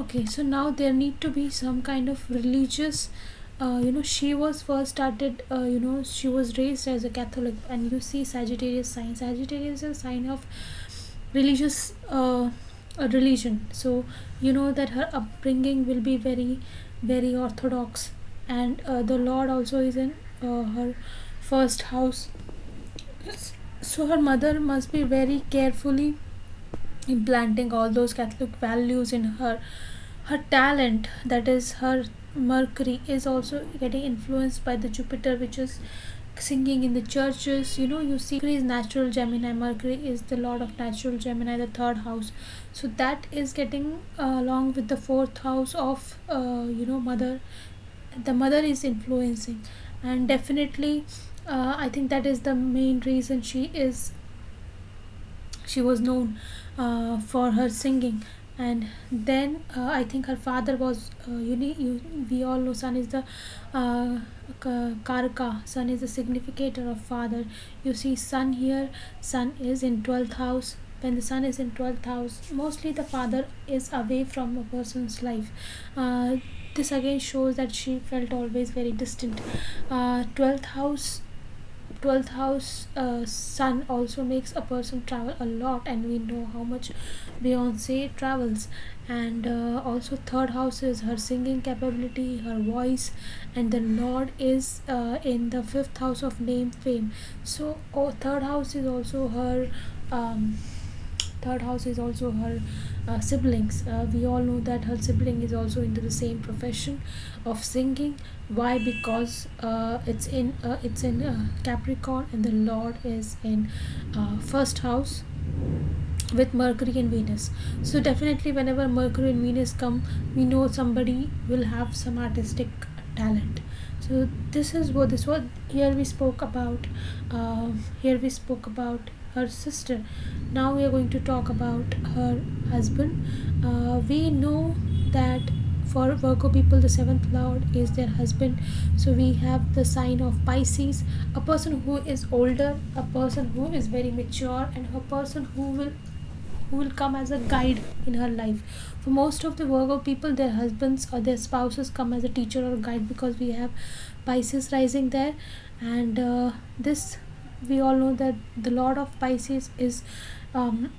Okay, so now there need to be some kind of religious. She was first started. She was raised as a Catholic, and you see Sagittarius sign. Sagittarius is a sign of religious religion. So you know that her upbringing will be very, very orthodox, and the Lord also is in her first house. So her mother must be very carefully implanting all those Catholic values in her. Her talent, that is her Mercury, is also getting influenced by the Jupiter, which is singing in the churches. You see Mercury is natural Gemini. Mercury is the lord of natural Gemini, the third house. So that is getting along with the fourth house of mother. The mother is influencing, and definitely I think that is the main reason she was known for her singing. And then I think her father was we all know Sun is the uh, karaka. Sun is the significator of father. You see Sun here. Sun is in 12th house. When the Sun is in 12th house, mostly the father is away from a person's life. This again shows that she felt always very distant. 12th house, 12th house Sun also makes a person travel a lot, and we know how much Beyonce travels. And also third house is her singing capability, her voice, and the Lord is in the fifth house of name, fame. So third house is also her um, third house is also her siblings. We all know that her sibling is also into the same profession of singing. Why? Because it's in Capricorn, and the Lord is in first house with Mercury and Venus. So definitely whenever Mercury and Venus come, we know somebody will have some artistic talent. So this was here we spoke about her sister. Now we are going to talk about her husband. We know that for Virgo people, the seventh lord is their husband. So we have the sign of Pisces, a person who is older, a person who is very mature, and a person who will come as a guide in her life. For most of the Virgo people, their husbands or their spouses come as a teacher or guide, because we have Pisces rising there. And this we all know that the lord of Pisces um,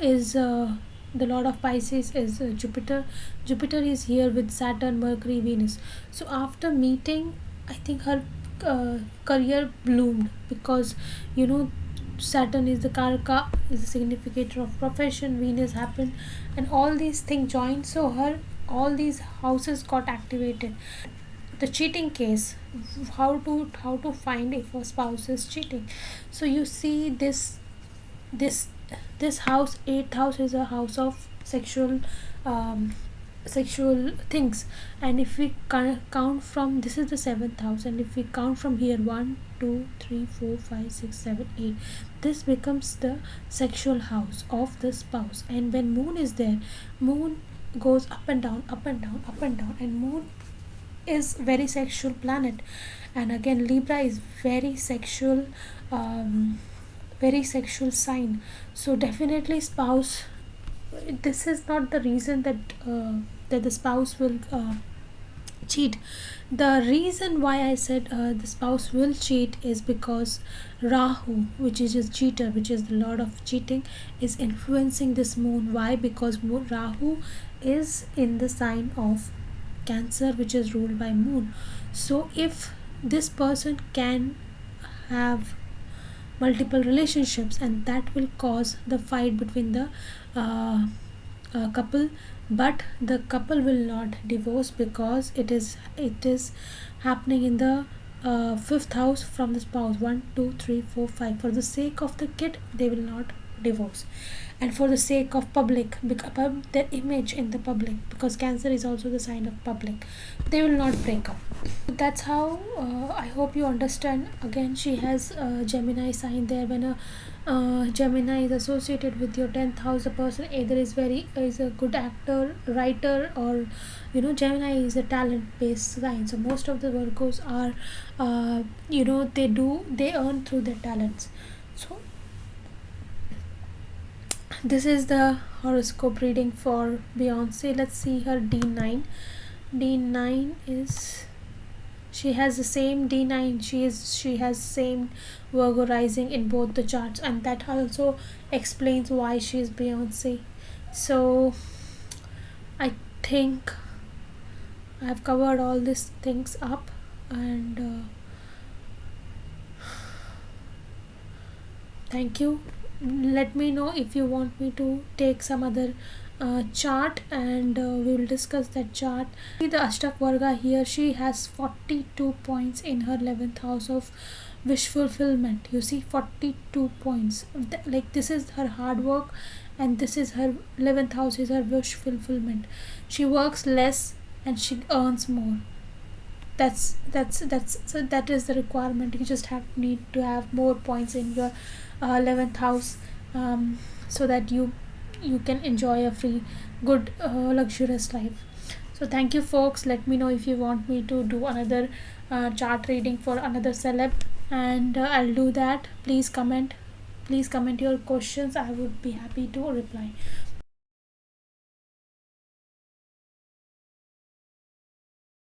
is the lord of Pisces is Jupiter. Jupiter is here with Saturn, Mercury, Venus. So after meeting, I think her career bloomed, because you know Saturn is the Karaka, is the significator of profession. Venus happened, and all these things joined. So her all these houses got activated. The cheating case, how to find if a spouse is cheating. So you see this this house, eighth house, is a house of um, sexual things. And if we count from, this is the seventh house, and if we count from here, 1 2 3 4 5 6 7 8, this becomes the sexual house of the spouse. And when moon is there, moon goes up and down, up and down, up and down, and moon is very sexual planet. And again Libra is um, very sexual sign. So definitely spouse, this is not the reason that the spouse will cheat. The reason why I said the spouse will cheat is because Rahu, which is a cheater, which is the lord of cheating, is influencing this moon. Why? Because Rahu is in the sign of Cancer, which is ruled by moon. So if this person can have multiple relationships, and that will cause the fight between the couple, but the couple will not divorce, because it is happening in the fifth house from the spouse. 1 2 3 4 5, for the sake of the kid they will not divorce, and for the sake of public, because their image in the public, because Cancer is also the sign of public, they will not break up. That's how I hope you understand. Again, she has a Gemini sign there. When a Gemini is associated with your 10th house, the person either is a good actor, writer, or Gemini is a talent based sign. So most of the Virgos are they earn through their talents. So This is the horoscope reading for Beyonce. Let's see her D9. D9 is, she has the same D9, she has same Virgo rising in both the charts, and that also explains why she is Beyonce. So I think I've covered all these things up, and thank you. Let me know if you want me to take some other chart, and we will discuss that chart. See the Ashtak Varga here, she has 42 points in her 11th house of wish fulfillment. You see, 42 points. Like, this is her hard work, and this is her 11th house is her wish fulfillment. She works less and she earns more. That's so that is the requirement. You just need to have more points in your 11th house, so that you can enjoy a free good luxurious life. So thank you folks. Let me know if you want me to do another chart reading for another celeb, and I'll do that. Please comment your questions. I would be happy to reply.